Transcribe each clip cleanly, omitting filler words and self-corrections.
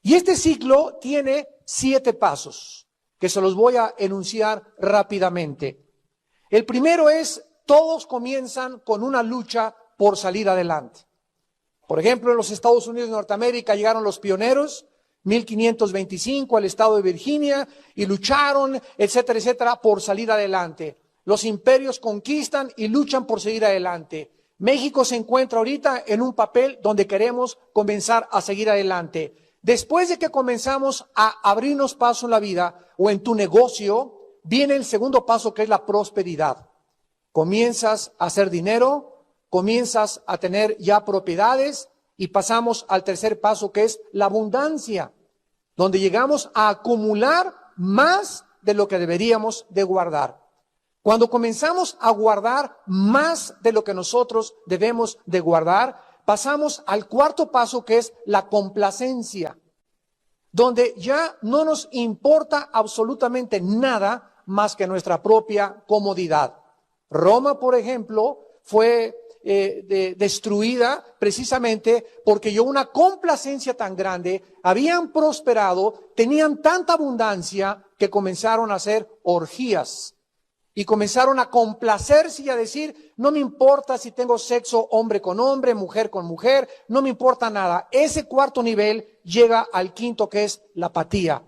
Y este ciclo tiene 7 pasos, que se los voy a enunciar rápidamente. El primero es, todos comienzan con una lucha por salir adelante. Por ejemplo, en los Estados Unidos de Norteamérica llegaron los pioneros, 1525 al estado de Virginia, y lucharon, etcétera, etcétera, por salir adelante. Los imperios conquistan y luchan por seguir adelante. México se encuentra ahorita en un papel donde queremos comenzar a seguir adelante. Después de que comenzamos a abrirnos paso en la vida o en tu negocio, viene el segundo paso, que es la prosperidad. Comienzas a hacer dinero, comienzas a tener ya propiedades y pasamos al tercer paso, que es la abundancia, donde llegamos a acumular más de lo que deberíamos de guardar. Cuando comenzamos a guardar más de lo que nosotros debemos de guardar, pasamos al cuarto paso, que es la complacencia, donde ya no nos importa absolutamente nada más que nuestra propia comodidad. Roma, por ejemplo, fue destruida precisamente porque llevó una complacencia tan grande, habían prosperado, tenían tanta abundancia que comenzaron a hacer orgías. Y comenzaron a complacerse y a decir, no me importa si tengo sexo hombre con hombre, mujer con mujer, no me importa nada. Ese cuarto nivel llega al quinto, que es la apatía.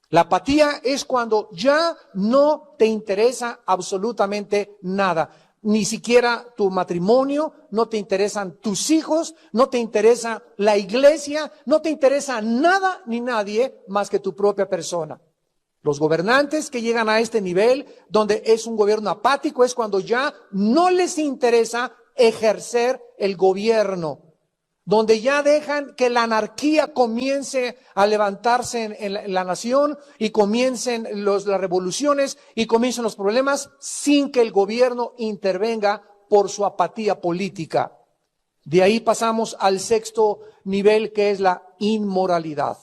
La apatía es cuando ya no te interesa absolutamente nada. Ni siquiera tu matrimonio, no te interesan tus hijos, no te interesa la iglesia, no te interesa nada ni nadie más que tu propia persona. Los gobernantes que llegan a este nivel, donde es un gobierno apático, es cuando ya no les interesa ejercer el gobierno, donde ya dejan que la anarquía comience a levantarse en la nación y comiencen las revoluciones y comiencen los problemas sin que el gobierno intervenga por su apatía política. De ahí pasamos al sexto nivel, que es la inmoralidad.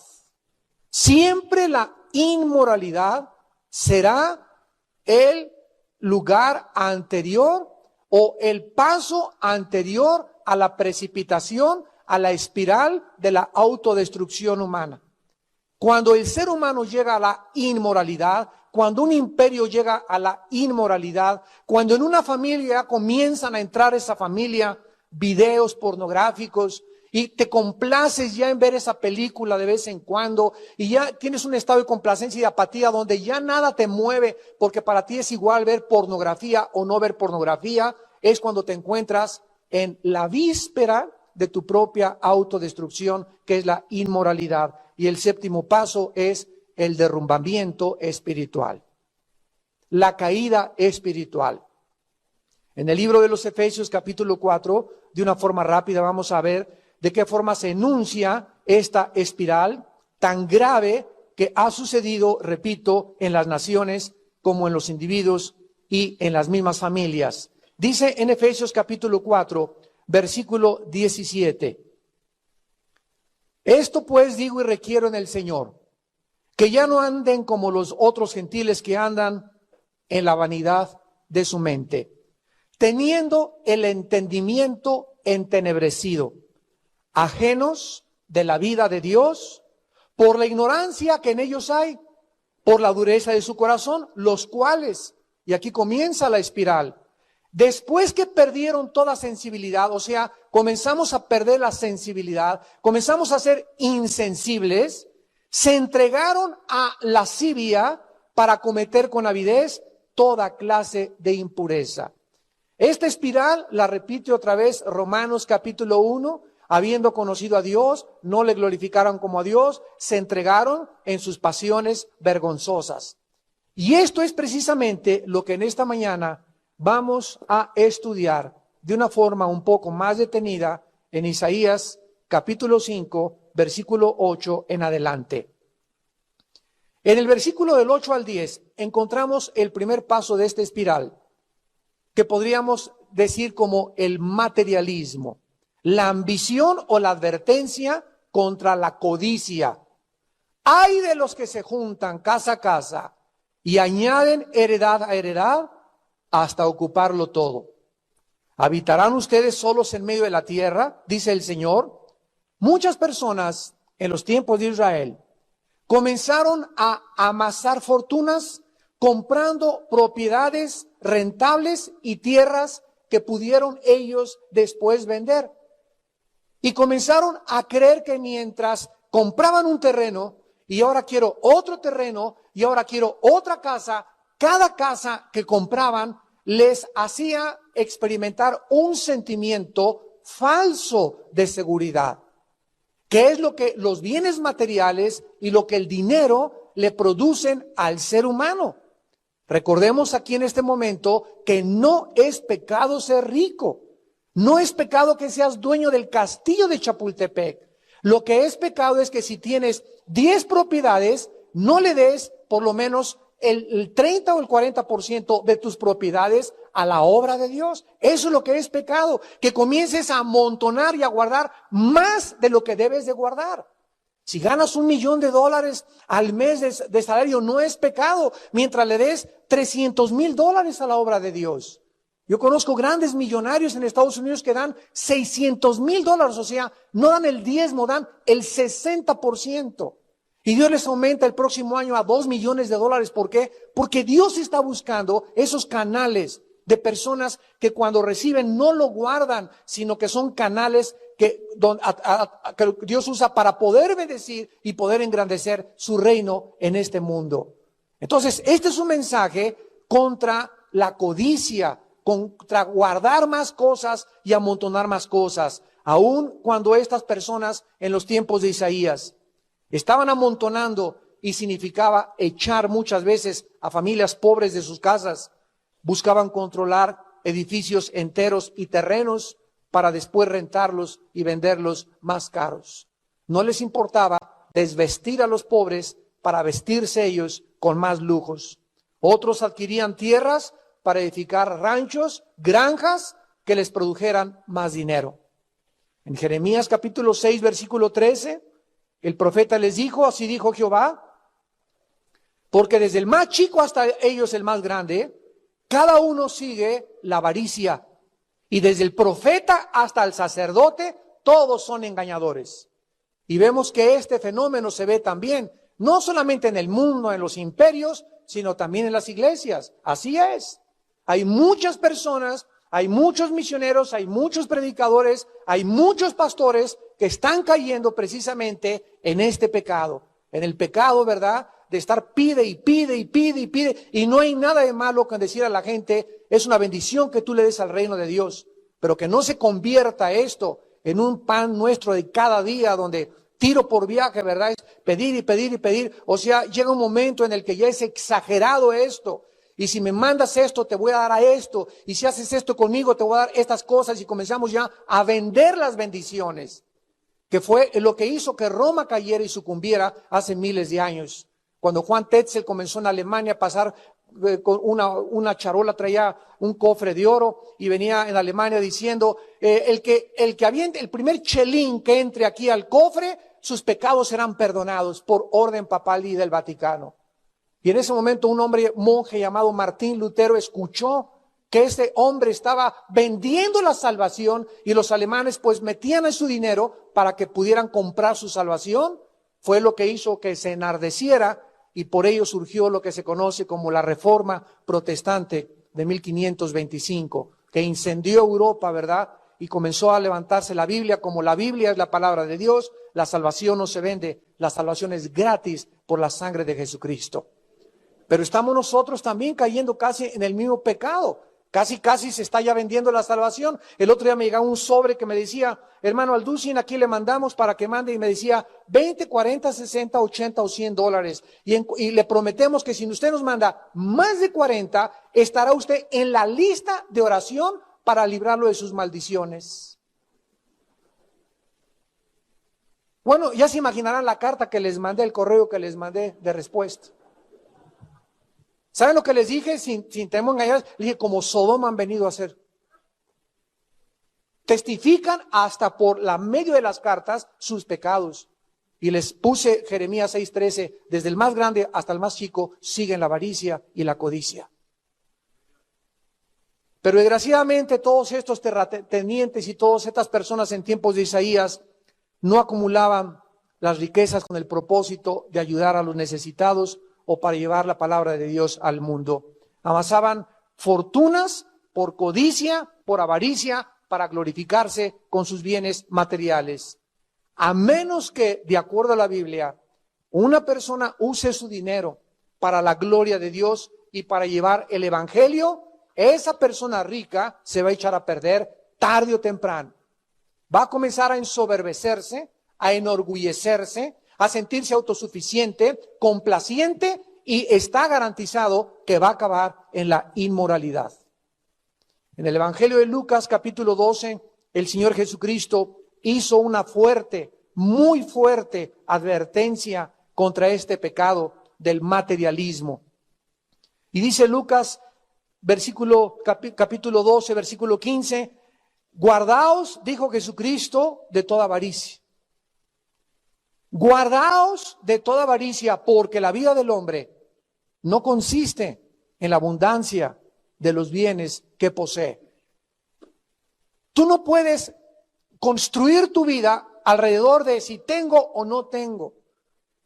Siempre la inmoralidad será el lugar anterior o el paso anterior a la precipitación, a la espiral de la autodestrucción humana. Cuando el ser humano llega a la inmoralidad, cuando un imperio llega a la inmoralidad, cuando en una familia comienzan a entrar esa familia videos pornográficos, y te complaces ya en ver esa película de vez en cuando, y ya tienes un estado de complacencia y de apatía donde ya nada te mueve, porque para ti es igual ver pornografía o no ver pornografía, es cuando te encuentras en la víspera de tu propia autodestrucción, que es la inmoralidad. Y el séptimo paso es el derrumbamiento espiritual, la caída espiritual. En el libro de los Efesios, capítulo 4, de una forma rápida vamos a ver de qué forma se enuncia esta espiral tan grave que ha sucedido, repito, en las naciones como en los individuos y en las mismas familias. Dice en Efesios capítulo 4, versículo 17. Esto pues digo y requiero en el Señor, que ya no anden como los otros gentiles que andan en la vanidad de su mente, teniendo el entendimiento entenebrecido, ajenos de la vida de Dios, por la ignorancia que en ellos hay, por la dureza de su corazón, los cuales, y aquí comienza la espiral, después que perdieron toda sensibilidad, o sea, comenzamos a perder la sensibilidad, comenzamos a ser insensibles, se entregaron a lascivia para cometer con avidez toda clase de impureza. Esta espiral la repite otra vez Romanos capítulo 1, habiendo conocido a Dios, no le glorificaron como a Dios, se entregaron en sus pasiones vergonzosas. Y esto es precisamente lo que en esta mañana vamos a estudiar de una forma un poco más detenida en Isaías capítulo 5, versículo 8 en adelante. En el versículo del 8 al 10 encontramos el primer paso de esta espiral, que podríamos decir como el materialismo. La ambición o la advertencia contra la codicia. Ay de los que se juntan casa a casa y añaden heredad a heredad hasta ocuparlo todo. ¿Habitarán ustedes solos en medio de la tierra? Dice el Señor. Muchas personas en los tiempos de Israel, comenzaron a amasar fortunas comprando propiedades rentables y tierras que pudieron ellos después vender. Y comenzaron a creer que mientras compraban un terreno, y ahora quiero otro terreno, y ahora quiero otra casa, cada casa que compraban les hacía experimentar un sentimiento falso de seguridad, que es lo que los bienes materiales y lo que el dinero le producen al ser humano. Recordemos aquí en este momento que no es pecado ser rico. No es pecado que seas dueño del castillo de Chapultepec. Lo que es pecado es que si tienes 10 propiedades, no le des por lo menos el 30 o el 40% de tus propiedades a la obra de Dios. Eso es lo que es pecado, que comiences a amontonar y a guardar más de lo que debes de guardar. Si ganas $1,000,000 al mes de salario, no es pecado, mientras le des $300,000 a la obra de Dios. Yo conozco grandes millonarios en Estados Unidos que dan $600,000, o sea, no dan el diezmo, dan el 60%. Y Dios les aumenta el próximo año a $2,000,000. ¿Por qué? Porque Dios está buscando esos canales de personas que cuando reciben no lo guardan, sino que son canales que Dios usa para poder bendecir y poder engrandecer su reino en este mundo. Entonces, este es un mensaje contra la codicia, contra guardar más cosas y amontonar más cosas. Aun cuando estas personas en los tiempos de Isaías estaban amontonando y significaba echar muchas veces a familias pobres de sus casas, buscaban controlar edificios enteros y terrenos para después rentarlos y venderlos más caros. No les importaba desvestir a los pobres para vestirse ellos con más lujos. Otros adquirían tierras para edificar ranchos, granjas que les produjeran más dinero. En Jeremías capítulo 6, versículo 13, el profeta les dijo, así dijo Jehová, porque desde el más chico hasta ellos el más grande, cada uno sigue la avaricia, y desde el profeta hasta el sacerdote, todos son engañadores. Y vemos que este fenómeno se ve también, no solamente en el mundo, en los imperios, sino también en las iglesias. Así es. Hay muchas personas, hay muchos misioneros, hay muchos predicadores, hay muchos pastores que están cayendo precisamente en este pecado. En el pecado, ¿verdad?, de estar pide y pide y pide y pide. Y no hay nada de malo con decir a la gente, es una bendición que tú le des al reino de Dios. Pero que no se convierta esto en un pan nuestro de cada día donde tiro por viaje, ¿verdad? Es pedir y pedir y pedir. O sea, llega un momento en el que ya es exagerado esto. Y si me mandas esto, te voy a dar a esto. Y si haces esto conmigo, te voy a dar estas cosas. Y comenzamos ya a vender las bendiciones. Que fue lo que hizo que Roma cayera y sucumbiera hace miles de años. Cuando Juan Tetzel comenzó en Alemania a pasar con una charola, traía un cofre de oro y venía en Alemania diciendo, el que aviente el primer chelín que entre aquí al cofre, sus pecados serán perdonados por orden papal y del Vaticano. Y en ese momento un hombre monje llamado Martín Lutero escuchó que ese hombre estaba vendiendo la salvación y los alemanes pues metían en su dinero para que pudieran comprar su salvación. Fue lo que hizo que se enardeciera y por ello surgió lo que se conoce como la Reforma Protestante de 1525, que incendió Europa, ¿verdad? Y comenzó a levantarse la Biblia, como la Biblia es la palabra de Dios, la salvación no se vende, la salvación es gratis por la sangre de Jesucristo. Pero estamos nosotros también cayendo casi en el mismo pecado. Casi se está ya vendiendo la salvación. El otro día me llegaba un sobre que me decía, hermano Alducin, aquí le mandamos para que mande, y me decía 20, 40, 60, 80 o $100. Y le prometemos que si usted nos manda más de 40, estará usted en la lista de oración para librarlo de sus maldiciones. Bueno, ya se imaginarán la carta que les mandé, el correo que les mandé de respuesta. ¿Saben lo que les dije? Sin temor a engañar, les dije, como Sodoma han venido a hacer. Testifican hasta por la medio de las cartas sus pecados. Y les puse Jeremías 6:13, desde el más grande hasta el más chico, siguen la avaricia y la codicia. Pero desgraciadamente todos estos terratenientes y todas estas personas en tiempos de Isaías no acumulaban las riquezas con el propósito de ayudar a los necesitados o para llevar la palabra de Dios al mundo. Amasaban fortunas por codicia, por avaricia, para glorificarse con sus bienes materiales. A menos que, de acuerdo a la Biblia, una persona use su dinero para la gloria de Dios y para llevar el evangelio, esa persona rica se va a echar a perder tarde o temprano. Va a comenzar a ensoberbecerse, a enorgullecerse, a sentirse autosuficiente, complaciente, y está garantizado que va a acabar en la inmoralidad. En el Evangelio de Lucas, capítulo 12, el Señor Jesucristo hizo una fuerte, muy fuerte advertencia contra este pecado del materialismo. Y dice Lucas, capítulo 12, versículo 15, guardaos, dijo Jesucristo, de toda avaricia. Guardaos de toda avaricia, porque la vida del hombre no consiste en la abundancia de los bienes que posee. Tú no puedes construir tu vida alrededor de si tengo o no tengo,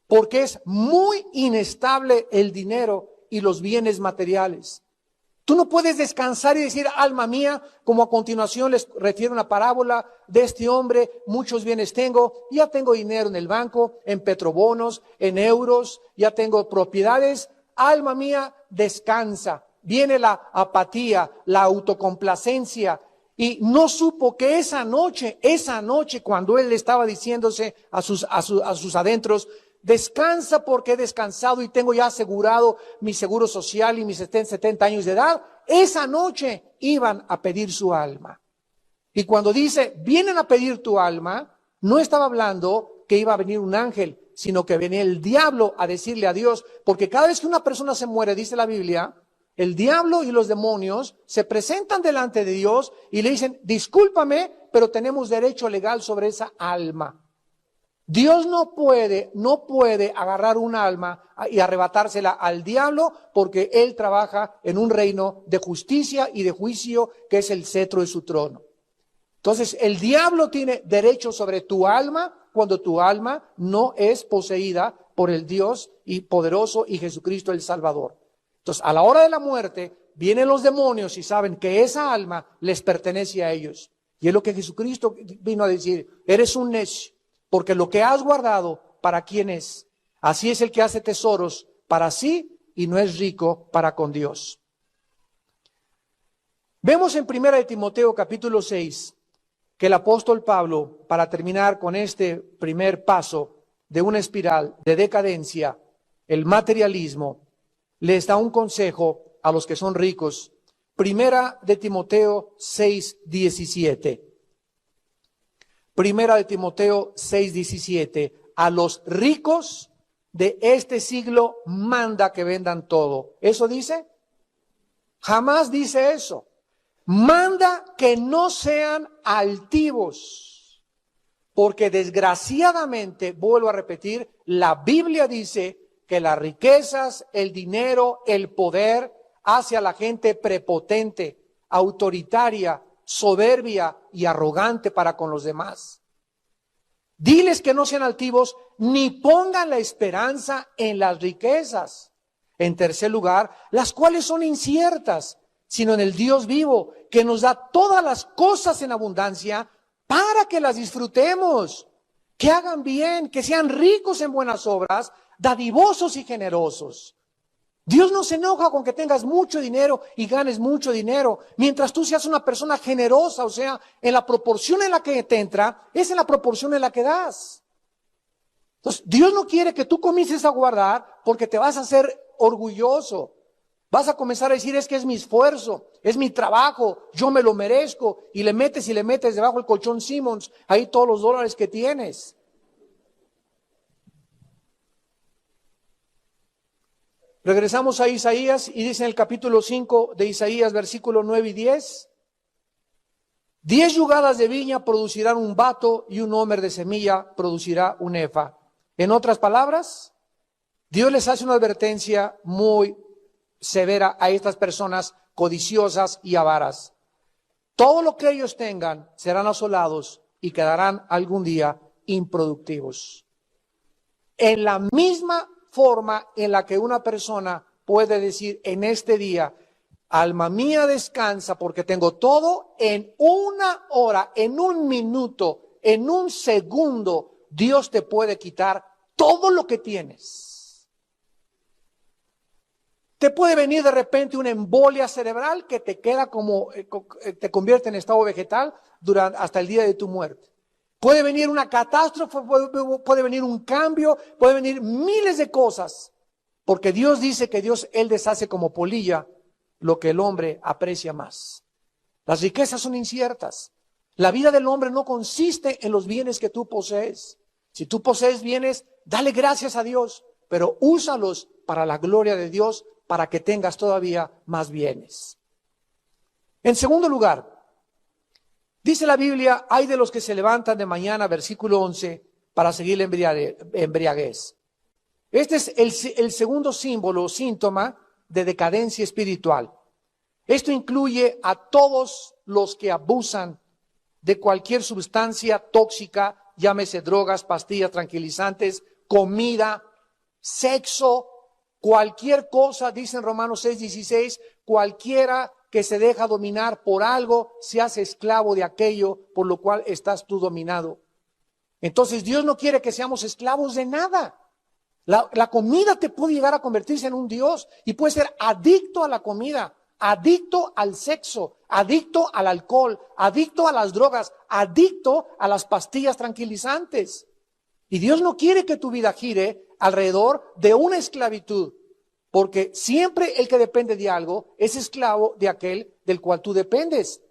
porque es muy inestable el dinero y los bienes materiales. Tú no puedes descansar y decir, alma mía, como a continuación les refiero una parábola de este hombre, muchos bienes tengo, ya tengo dinero en el banco, en petrobonos, en euros, ya tengo propiedades. Alma mía, descansa. Viene la apatía, la autocomplacencia, y no supo que esa noche cuando él estaba diciéndose a sus adentros, descansa porque he descansado y tengo ya asegurado mi seguro social y mis 70 años de edad, esa noche iban a pedir su alma. Y cuando dice, vienen a pedir tu alma, no estaba hablando que iba a venir un ángel, sino que venía el diablo a decirle a Dios, porque cada vez que una persona se muere, dice la Biblia, el diablo y los demonios se presentan delante de Dios y le dicen, discúlpame, pero tenemos derecho legal sobre esa alma. Dios no puede agarrar un alma y arrebatársela al diablo, porque él trabaja en un reino de justicia y de juicio que es el cetro de su trono. Entonces, el diablo tiene derecho sobre tu alma cuando tu alma no es poseída por el Dios y poderoso y Jesucristo el Salvador. Entonces, a la hora de la muerte, vienen los demonios y saben que esa alma les pertenece a ellos. Y es lo que Jesucristo vino a decir, eres un necio, porque lo que has guardado, ¿para quién es? Así es el que hace tesoros para sí y no es rico para con Dios. Vemos en 1 Timoteo capítulo 6 que el apóstol Pablo, para terminar con este primer paso de una espiral de decadencia, el materialismo, les da un consejo a los que son ricos. 1 Timoteo 6:17. 1 Timoteo 6:17. A los ricos de este siglo manda que vendan todo. ¿Eso dice? Jamás dice eso. Manda que no sean altivos, porque desgraciadamente, vuelvo a repetir, la Biblia dice que las riquezas, el dinero, el poder hace a la gente prepotente, autoritaria, soberbia y arrogante para con los demás. Diles que no sean altivos ni pongan la esperanza en las riquezas. En tercer lugar, las cuales son inciertas, sino en el Dios vivo, que nos da todas las cosas en abundancia para que las disfrutemos, que hagan bien, que sean ricos en buenas obras, dadivosos y generosos. Dios no se enoja con que tengas mucho dinero y ganes mucho dinero, mientras tú seas una persona generosa, o sea, en la proporción en la que te entra, es en la proporción en la que das. Entonces, Dios no quiere que tú comiences a guardar porque te vas a hacer orgulloso. Vas a comenzar a decir, es que es mi esfuerzo, es mi trabajo, yo me lo merezco, y le metes debajo del colchón Simmons, ahí todos los dólares que tienes. Regresamos a Isaías y dice en el capítulo 5 de Isaías, versículos 9 y 10. 10 yugadas de viña producirán un bato y un homer de semilla producirá un efa. En otras palabras, Dios les hace una advertencia muy severa a estas personas codiciosas y avaras. Todo lo que ellos tengan serán asolados y quedarán algún día improductivos. En la misma forma en la que una persona puede decir en este día, alma mía descansa porque tengo todo, en una hora, en un minuto, en un segundo, Dios te puede quitar todo lo que tienes. Te puede venir de repente una embolia cerebral que te queda como, te convierte en estado vegetal hasta el día de tu muerte. Puede venir una catástrofe, puede venir un cambio, puede venir miles de cosas. Porque Dios dice que Él deshace como polilla lo que el hombre aprecia más. Las riquezas son inciertas. La vida del hombre no consiste en los bienes que tú posees. Si tú posees bienes, dale gracias a Dios, pero úsalos para la gloria de Dios, para que tengas todavía más bienes. En segundo lugar, dice la Biblia, hay de los que se levantan de mañana, versículo 11, para seguir la embriaguez. Este es el segundo símbolo, síntoma de decadencia espiritual. Esto incluye a todos los que abusan de cualquier sustancia tóxica, llámese drogas, pastillas, tranquilizantes, comida, sexo, cualquier cosa, dice en Romanos 6:16, cualquiera que se deja dominar por algo, se hace esclavo de aquello por lo cual estás tú dominado. Entonces Dios no quiere que seamos esclavos de nada. La comida te puede llegar a convertirse en un Dios y puedes ser adicto a la comida, adicto al sexo, adicto al alcohol, adicto a las drogas, adicto a las pastillas tranquilizantes. Y Dios no quiere que tu vida gire alrededor de una esclavitud, porque siempre el que depende de algo es esclavo de aquel del cual tú dependes.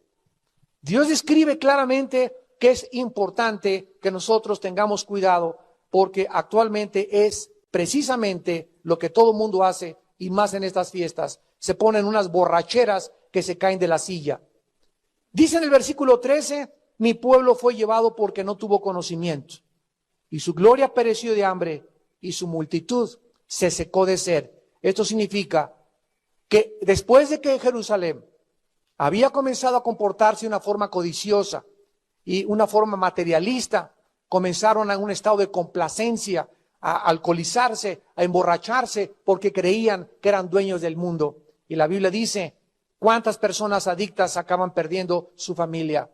Dios describe claramente que es importante que nosotros tengamos cuidado, porque actualmente es precisamente lo que todo el mundo hace, y más en estas fiestas. Se ponen unas borracheras que se caen de la silla. Dice en el versículo 13, mi pueblo fue llevado porque no tuvo conocimiento, y su gloria pereció de hambre, y su multitud se secó de sed. Esto significa que después de que Jerusalén había comenzado a comportarse de una forma codiciosa y una forma materialista, comenzaron a un estado de complacencia, a alcoholizarse, a emborracharse, porque creían que eran dueños del mundo. Y la Biblia dice, ¿cuántas personas adictas acaban perdiendo su familia,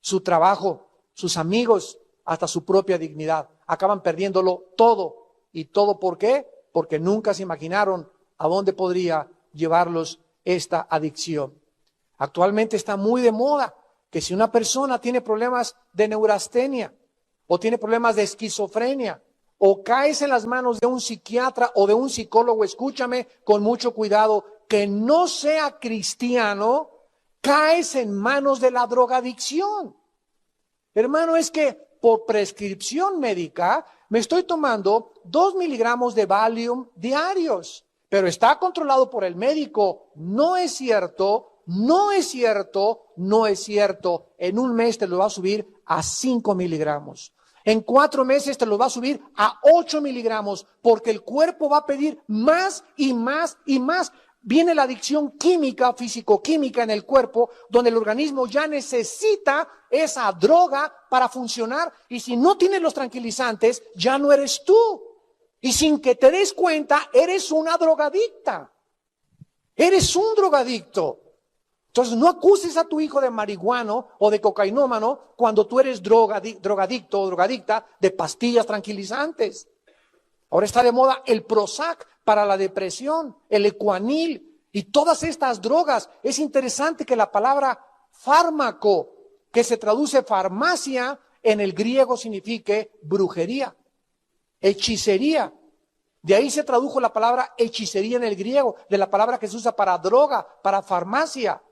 su trabajo, sus amigos, hasta su propia dignidad? Acaban perdiéndolo todo. ¿Y todo por qué? Porque nunca se imaginaron a dónde podría llevarlos esta adicción. Actualmente está muy de moda que si una persona tiene problemas de neurastenia o tiene problemas de esquizofrenia o caes en las manos de un psiquiatra o de un psicólogo, escúchame con mucho cuidado, que no sea cristiano, caes en manos de la drogadicción. Hermano, es que por prescripción médica me estoy tomando 2 miligramos de Valium diarios, pero está controlado por el médico. No es cierto, no es cierto, no es cierto. En un mes te lo va a subir a 5 miligramos. En 4 meses te lo va a subir a 8 miligramos, porque el cuerpo va a pedir más y más y más. Viene la adicción química, físico-química en el cuerpo, donde el organismo ya necesita esa droga para funcionar. Y si no tienes los tranquilizantes, ya no eres tú. Y sin que te des cuenta, eres una drogadicta. Eres un drogadicto. Entonces no acuses a tu hijo de marihuano o de cocainómano cuando tú eres drogadicto o drogadicta de pastillas tranquilizantes. Ahora está de moda el Prozac para la depresión, el Ecuanil y todas estas drogas. Es interesante que la palabra fármaco, que se traduce farmacia, en el griego signifique brujería, hechicería. De ahí se tradujo la palabra hechicería en el griego, de la palabra que se usa para droga, para farmacia.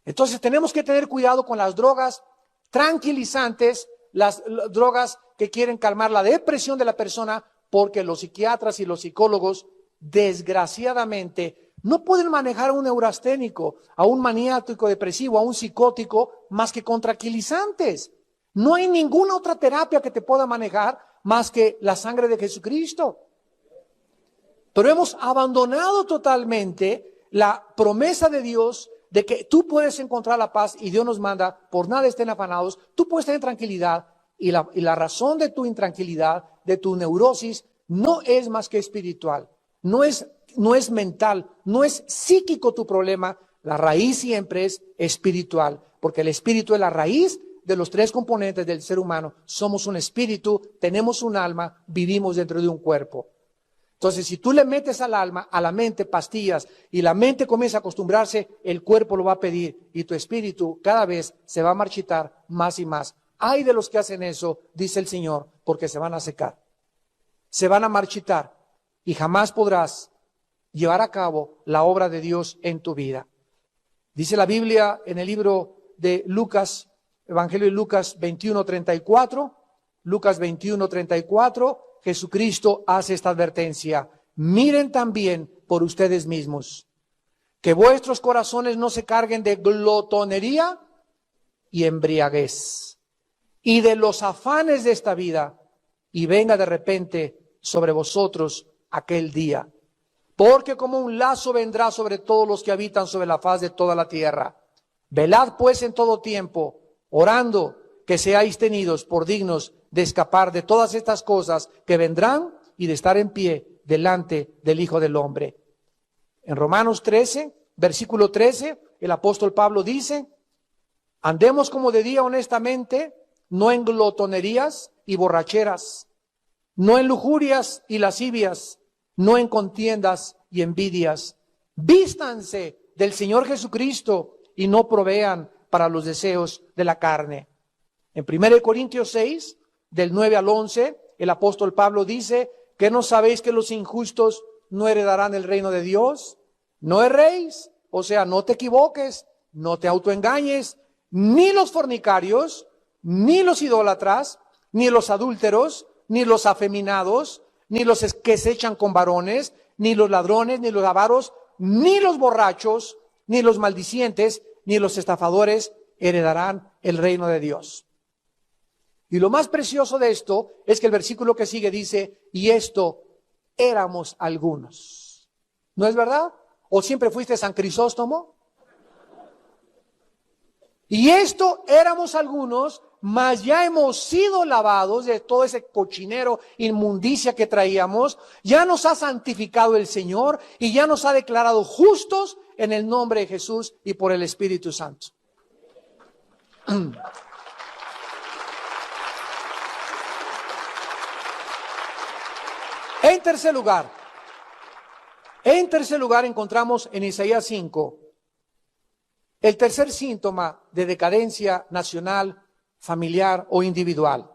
Entonces tenemos que tener cuidado con las drogas tranquilizantes, las drogas que quieren calmar la depresión de la persona, porque los psiquiatras y los psicólogos, desgraciadamente, no pueden manejar a un neurasténico, a un maniático depresivo, a un psicótico, más que con tranquilizantes. No hay ninguna otra terapia que te pueda manejar más que la sangre de Jesucristo. Pero hemos abandonado totalmente la promesa de Dios de que tú puedes encontrar la paz, y Dios nos manda, por nada estén afanados, tú puedes tener tranquilidad, y la razón de tu intranquilidad de tu neurosis no es más que espiritual, no es mental, no es psíquico tu problema. La raíz siempre es espiritual, porque el espíritu es la raíz de los tres componentes del ser humano. Somos un espíritu, tenemos un alma, vivimos dentro de un cuerpo. Entonces, si tú le metes al alma, a la mente, pastillas, y la mente comienza a acostumbrarse, el cuerpo lo va a pedir, y tu espíritu cada vez se va a marchitar más y más. Ay de los que hacen eso, dice el Señor, porque se van a secar, se van a marchitar, y jamás podrás llevar a cabo la obra de Dios en tu vida. Dice la Biblia en el libro de Lucas, Evangelio de Lucas 21:34, Lucas 21:34, Jesucristo hace esta advertencia: miren también por ustedes mismos, que vuestros corazones no se carguen de glotonería y embriaguez, y de los afanes de esta vida, y venga de repente sobre vosotros aquel día. Porque como un lazo vendrá sobre todos los que habitan sobre la faz de toda la tierra. Velad pues en todo tiempo, orando que seáis tenidos por dignos de escapar de todas estas cosas que vendrán y de estar en pie delante del Hijo del Hombre. En Romanos 13, versículo 13, el apóstol Pablo dice: andemos como de día honestamente, no en glotonerías y borracheras, no en lujurias y lascivias, no en contiendas y envidias. Vístanse del Señor Jesucristo y no provean para los deseos de la carne. En 1 Corintios 6, del 9 al 11, el apóstol Pablo dice: ¿qué no sabéis que los injustos no heredarán el reino de Dios? No erréis, o sea, no te equivoques, no te autoengañes, ni los fornicarios, ni los idólatras, ni los adúlteros, ni los afeminados, ni los que se echan con varones, ni los ladrones, ni los avaros, ni los borrachos, ni los maldicientes, ni los estafadores heredarán el reino de Dios. Y lo más precioso de esto es que el versículo que sigue dice: y esto éramos algunos. ¿No es verdad? ¿O siempre fuiste San Crisóstomo? Y esto éramos algunos, mas ya hemos sido lavados de todo ese cochinero, inmundicia que traíamos. Ya nos ha santificado el Señor y ya nos ha declarado justos en el nombre de Jesús y por el Espíritu Santo. En tercer lugar encontramos en Isaías 5 el tercer síntoma de decadencia nacional, familiar o individual.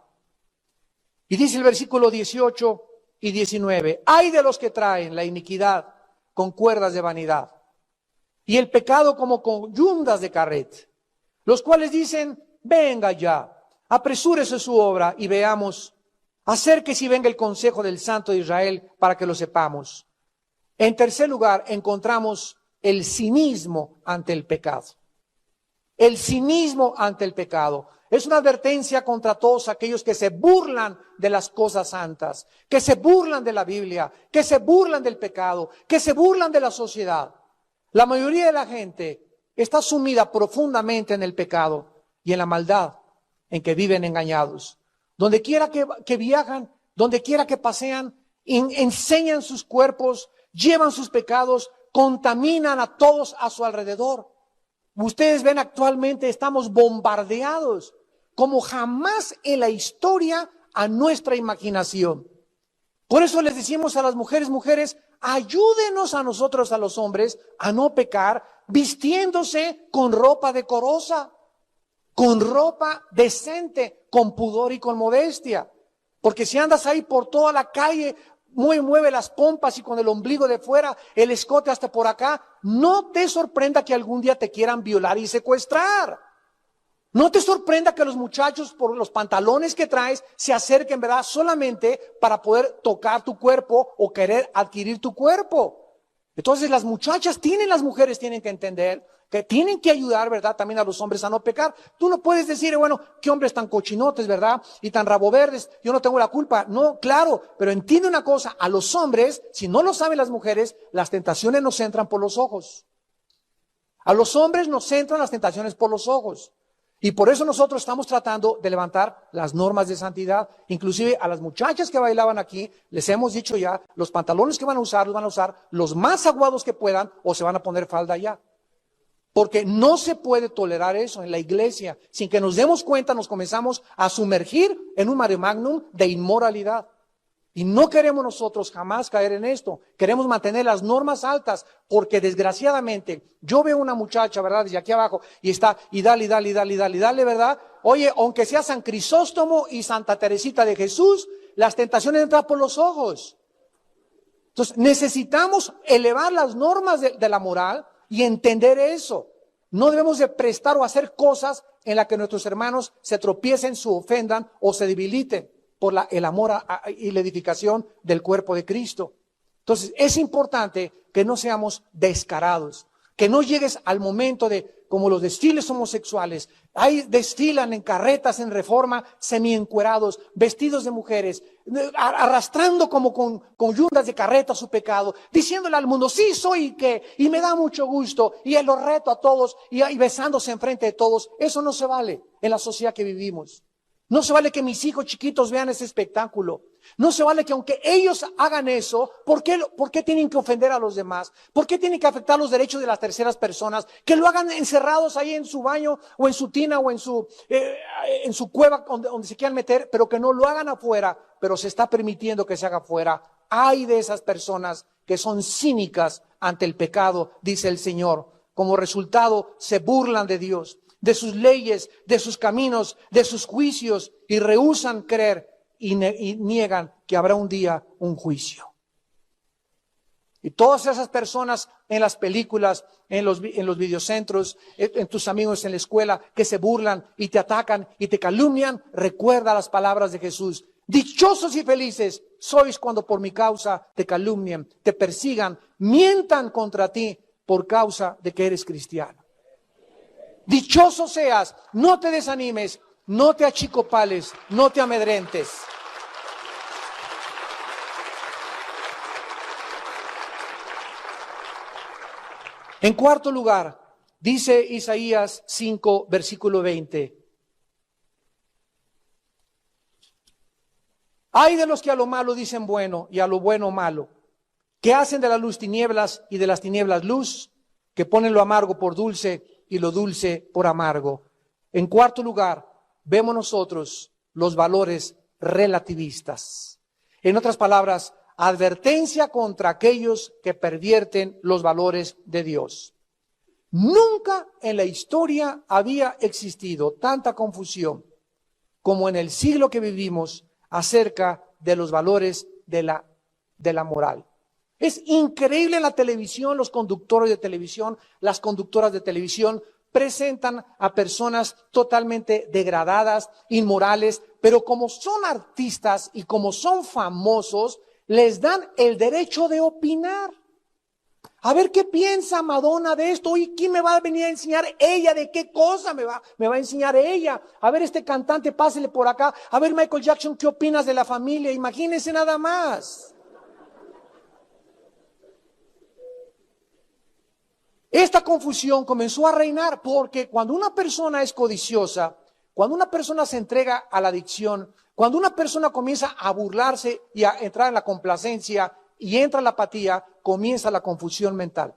Y dice el versículo 18 y 19: ay de los que traen la iniquidad con cuerdas de vanidad y el pecado como con yundas de carret, los cuales dicen: venga ya, apresúrese su obra y veamos, acérquese y venga el consejo del Santo de Israel para que lo sepamos. En tercer lugar encontramos el cinismo ante el pecado. El cinismo ante el pecado. Es una advertencia contra todos aquellos que se burlan de las cosas santas, que se burlan de la Biblia, que se burlan del pecado, que se burlan de la sociedad. La mayoría de la gente está sumida profundamente en el pecado y en la maldad en que viven engañados. Donde quiera que viajan, donde quiera que pasean, enseñan sus cuerpos, llevan sus pecados, contaminan a todos a su alrededor. Ustedes ven actualmente, estamos bombardeados como jamás en la historia a nuestra imaginación. Por eso les decimos a las mujeres: mujeres, ayúdenos a nosotros, a los hombres, a no pecar, vistiéndose con ropa decorosa, con ropa decente, con pudor y con modestia. Porque si andas ahí por toda la calle, mueve las pompas y con el ombligo de fuera, el escote hasta por acá, no te sorprenda que algún día te quieran violar y secuestrar. No te sorprenda que los muchachos, por los pantalones que traes, se acerquen, ¿verdad?, solamente para poder tocar tu cuerpo o querer adquirir tu cuerpo. Entonces las muchachas las mujeres tienen que entender que tienen que ayudar, ¿verdad?, también a los hombres a no pecar. Tú no puedes decir: bueno, qué hombres tan cochinotes, ¿verdad?, y tan raboverdes, yo no tengo la culpa. No, claro, pero entiende una cosa: a los hombres, si no lo saben las mujeres, las tentaciones nos entran por los ojos. A los hombres nos entran las tentaciones por los ojos. Y por eso nosotros estamos tratando de levantar las normas de santidad. Inclusive a las muchachas que bailaban aquí, les hemos dicho ya, los pantalones que van a usar, los van a usar los más aguados que puedan o se van a poner falda ya. Porque no se puede tolerar eso en la iglesia. Sin que nos demos cuenta, nos comenzamos a sumergir en un mare magnum de inmoralidad. Y no queremos nosotros jamás caer en esto. Queremos mantener las normas altas, porque desgraciadamente yo veo una muchacha, ¿verdad? Desde aquí abajo, y está, y dale, ¿verdad? Oye, aunque sea San Crisóstomo y Santa Teresita de Jesús, las tentaciones entran por los ojos. Entonces, necesitamos elevar las normas de la moral y entender eso. No debemos de prestar o hacer cosas en las que nuestros hermanos se tropiecen, se ofendan o se debiliten por el amor y la edificación del cuerpo de Cristo. Entonces, es importante que no seamos descarados, que no llegues al momento de, como los desfiles homosexuales, ahí desfilan en carretas en Reforma, semiencuerados, vestidos de mujeres, arrastrando como con yundas de carreta su pecado, diciéndole al mundo, sí soy que, y me da mucho gusto, y los reto a todos, y besándose enfrente de todos. Eso no se vale en la sociedad que vivimos. No se vale que mis hijos chiquitos vean ese espectáculo. No se vale que aunque ellos hagan eso, ¿por qué tienen que ofender a los demás? ¿Por qué tienen que afectar los derechos de las terceras personas? Que lo hagan encerrados ahí en su baño o en su tina o en su cueva donde se quieran meter, pero que no lo hagan afuera, pero se está permitiendo que se haga afuera. Hay de esas personas que son cínicas ante el pecado, dice el Señor. Como resultado, se burlan de Dios, de sus leyes, de sus caminos, de sus juicios, y rehúsan creer y niegan que habrá un día un juicio. Y todas esas personas en las películas, en los videocentros, en tus amigos en la escuela, que se burlan y te atacan y te calumnian, recuerda las palabras de Jesús. Dichosos y felices sois cuando por mi causa te calumnien, te persigan, mientan contra ti por causa de que eres cristiano. Dichoso seas, no te desanimes, no te achicopales, no te amedrentes. En cuarto lugar, dice Isaías 5, versículo 20. Ay de los que a lo malo dicen bueno y a lo bueno malo, que hacen de la luz tinieblas y de las tinieblas luz, que ponen lo amargo por dulce y lo dulce por amargo. En cuarto lugar, vemos nosotros los valores relativistas. En otras palabras, advertencia contra aquellos que pervierten los valores de Dios. Nunca en la historia había existido tanta confusión como en el siglo que vivimos acerca de los valores de la moral. Es increíble en la televisión, los conductores de televisión, las conductoras de televisión presentan a personas totalmente degradadas, inmorales, pero como son artistas y como son famosos, les dan el derecho de opinar. A ver qué piensa Madonna de esto. ¿Y quién me va a venir a enseñar ella? ¿De qué cosa me va a enseñar ella? A ver, este cantante, pásele por acá. A ver, Michael Jackson, ¿qué opinas de la familia? Imagínense nada más. Esta confusión comenzó a reinar porque cuando una persona es codiciosa, cuando una persona se entrega a la adicción, cuando una persona comienza a burlarse y a entrar en la complacencia y entra en la apatía, comienza la confusión mental.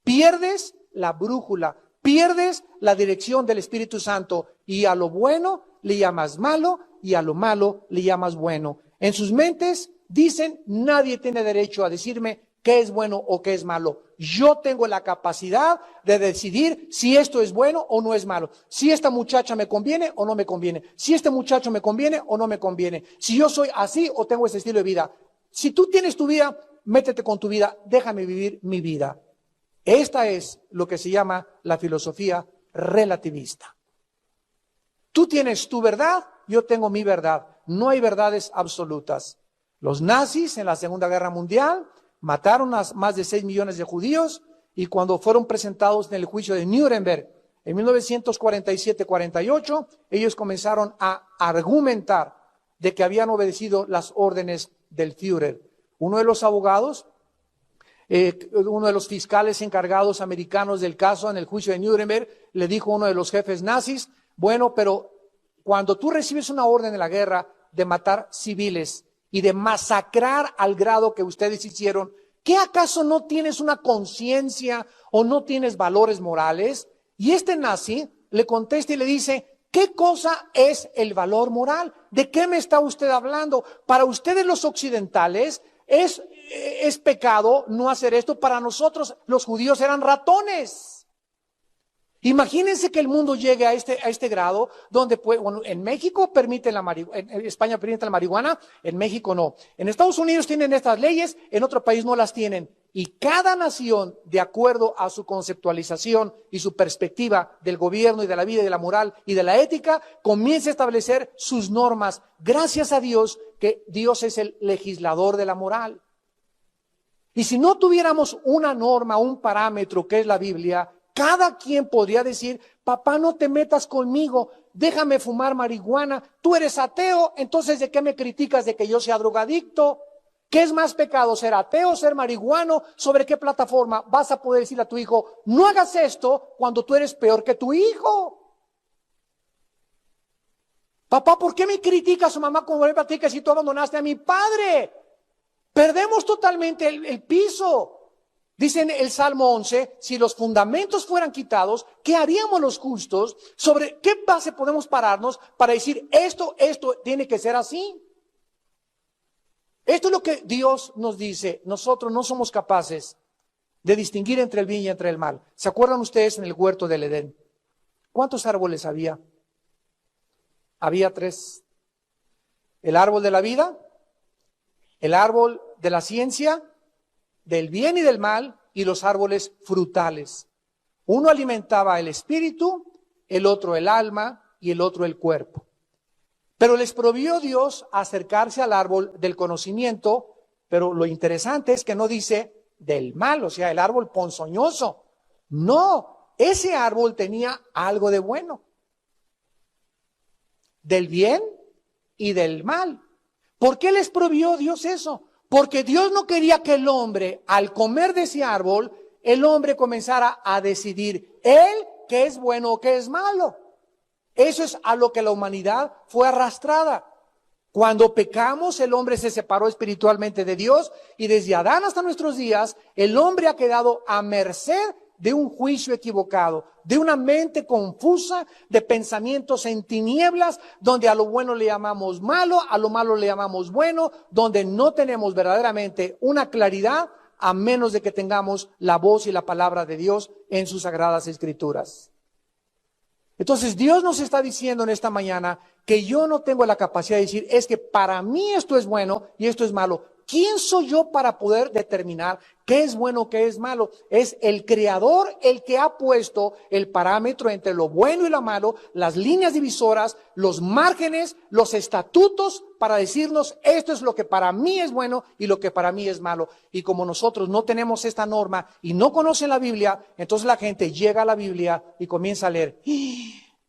Pierdes la brújula, pierdes la dirección del Espíritu Santo y a lo bueno le llamas malo y a lo malo le llamas bueno. En sus mentes dicen, nadie tiene derecho a decirme qué es bueno o qué es malo. Yo tengo la capacidad de decidir si esto es bueno o no es malo. Si esta muchacha me conviene o no me conviene. Si este muchacho me conviene o no me conviene. Si yo soy así o tengo ese estilo de vida. Si tú tienes tu vida, métete con tu vida. Déjame vivir mi vida. Esta es lo que se llama la filosofía relativista. Tú tienes tu verdad, yo tengo mi verdad. No hay verdades absolutas. Los nazis en la Segunda Guerra Mundial mataron a más de 6 millones de judíos y cuando fueron presentados en el juicio de Nuremberg en 1947-48, ellos comenzaron a argumentar de que habían obedecido las órdenes del Führer. Uno de los abogados, uno de los fiscales encargados americanos del caso en el juicio de Nuremberg, le dijo a uno de los jefes nazis, Bueno, pero cuando tú recibes una orden de la guerra de matar civiles y de masacrar al grado que ustedes hicieron, ¿qué acaso no tienes una conciencia o no tienes valores morales? Y este nazi le contesta y le dice, ¿qué cosa es el valor moral? ¿De qué me está usted hablando? Para ustedes los occidentales es pecado no hacer esto. Para nosotros los judíos eran ratones. Imagínense que el mundo llegue a este grado donde bueno, en México permiten en España permiten la marihuana, en México no. En Estados Unidos tienen estas leyes, en otro país no las tienen. Y cada nación, de acuerdo a su conceptualización y su perspectiva del gobierno y de la vida y de la moral y de la ética, comienza a establecer sus normas. Gracias a Dios que Dios es el legislador de la moral. Y si no tuviéramos una norma, un parámetro que es la Biblia, cada quien podría decir, papá, no te metas conmigo, déjame fumar marihuana, tú eres ateo, entonces ¿de qué me criticas de que yo sea drogadicto? ¿Qué es más pecado, ser ateo, ser marihuano? ¿Sobre qué plataforma vas a poder decirle a tu hijo, no hagas esto cuando tú eres peor que tu hijo? Papá, ¿por qué me criticas a mamá cuando me platicas si tú abandonaste a mi padre? Perdemos totalmente el piso. Dice en el Salmo 11, si los fundamentos fueran quitados, ¿qué haríamos los justos? ¿Sobre qué base podemos pararnos para decir esto tiene que ser así? Esto es lo que Dios nos dice. Nosotros no somos capaces de distinguir entre el bien y entre el mal. ¿Se acuerdan ustedes en el huerto del Edén? ¿Cuántos árboles había? Había 3. El árbol de la vida, el árbol de la ciencia, del bien y del mal, y los árboles frutales. Uno alimentaba el espíritu, el otro el alma y el otro el cuerpo. Pero les prohibió Dios acercarse al árbol del conocimiento, pero lo interesante es que no dice del mal, o sea, el árbol ponzoñoso. No, ese árbol tenía algo de bueno. Del bien y del mal. ¿Por qué les prohibió Dios eso? Porque Dios no quería que el hombre, al comer de ese árbol, el hombre comenzara a decidir él qué es bueno o qué es malo. Eso es a lo que la humanidad fue arrastrada. Cuando pecamos, el hombre se separó espiritualmente de Dios y desde Adán hasta nuestros días, el hombre ha quedado a merced de un juicio equivocado, de una mente confusa, de pensamientos en tinieblas, donde a lo bueno le llamamos malo, a lo malo le llamamos bueno, donde no tenemos verdaderamente una claridad a menos de que tengamos la voz y la palabra de Dios en sus sagradas escrituras. Entonces Dios nos está diciendo en esta mañana que yo no tengo la capacidad de decir, es que para mí esto es bueno y esto es malo. ¿Quién soy yo para poder determinar qué es bueno, qué es malo? Es el Creador el que ha puesto el parámetro entre lo bueno y lo malo, las líneas divisoras, los márgenes, los estatutos para decirnos esto es lo que para mí es bueno y lo que para mí es malo. Y como nosotros no tenemos esta norma y no conocen la Biblia, entonces la gente llega a la Biblia y comienza a leer.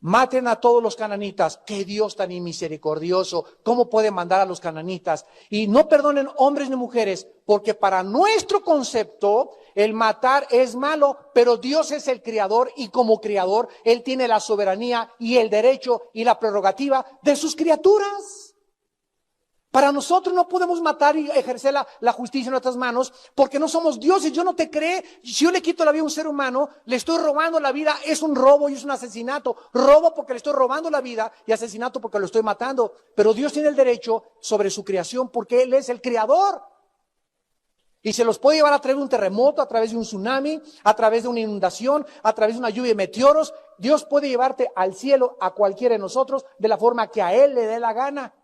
Maten a todos los cananitas. ¡Qué Dios tan inmisericordioso! ¿Cómo puede mandar a los cananitas? Y no perdonen hombres ni mujeres, porque para nuestro concepto el matar es malo, pero Dios es el creador y como creador Él tiene la soberanía y el derecho y la prerrogativa de sus criaturas. Para nosotros no podemos matar y ejercer la justicia en nuestras manos porque no somos dioses. Yo no te creo. Si yo le quito la vida a un ser humano, le estoy robando la vida. Es un robo y es un asesinato. Robo porque le estoy robando la vida y asesinato porque lo estoy matando. Pero Dios tiene el derecho sobre su creación porque Él es el creador. Y se los puede llevar a través de un terremoto, a través de un tsunami, a través de una inundación, a través de una lluvia de meteoros. Dios puede llevarte al cielo a cualquiera de nosotros de la forma que a Él le dé la gana.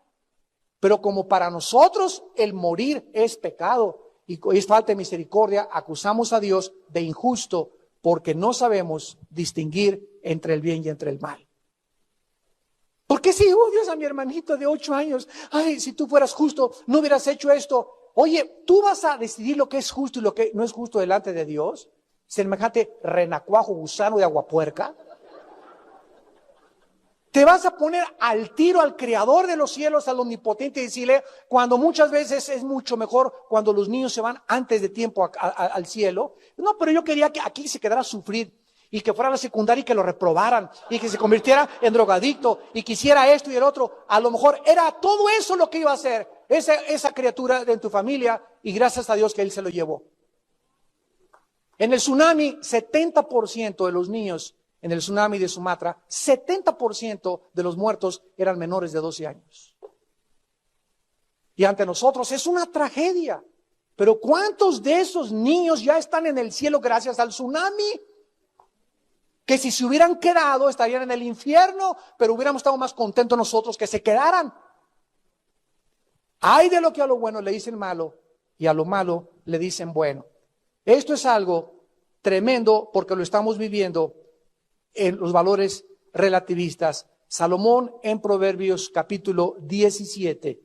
Pero como para nosotros el morir es pecado y es falta de misericordia, acusamos a Dios de injusto porque no sabemos distinguir entre el bien y entre el mal. ¿Por qué si odias a mi hermanito de 8 años? Ay, si tú fueras justo, no hubieras hecho esto. Oye, ¿tú vas a decidir lo que es justo y lo que no es justo delante de Dios? Semejante renacuajo gusano de aguapuerca. Te vas a poner al tiro al creador de los cielos, al omnipotente, y decirle, cuando muchas veces es mucho mejor cuando los niños se van antes de tiempo al cielo. No, pero yo quería que aquí se quedara a sufrir. y que fuera a la secundaria y que lo reprobaran y que se convirtiera en drogadicto y quisiera esto y el otro, a lo mejor era todo eso lo que iba a hacer esa criatura de tu familia, y gracias a Dios que Él se lo llevó. En el tsunami, 70% de los niños en el tsunami de Sumatra, 70% de los muertos eran menores de 12 años. Y ante nosotros es una tragedia. Pero ¿cuántos de esos niños ya están en el cielo gracias al tsunami? Que si se hubieran quedado estarían en el infierno, pero hubiéramos estado más contentos nosotros que se quedaran. Hay de lo que a lo bueno le dicen malo y a lo malo le dicen bueno. Esto es algo tremendo porque lo estamos viviendo en los valores relativistas. Salomón en Proverbios capítulo 17.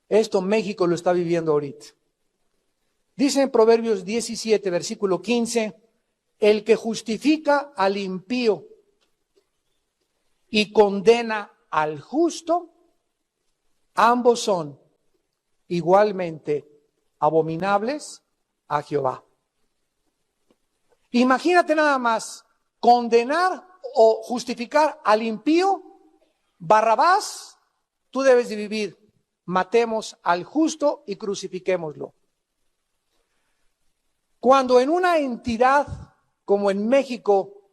Esto México lo está viviendo ahorita. Dice en Proverbios 17, versículo 15, el que justifica al impío y condena al justo, ambos son igualmente abominables a Jehová. Imagínate nada más, condenar o justificar al impío. Barrabás, tú debes de vivir. Matemos al justo y crucifiquémoslo. Cuando en una entidad como en México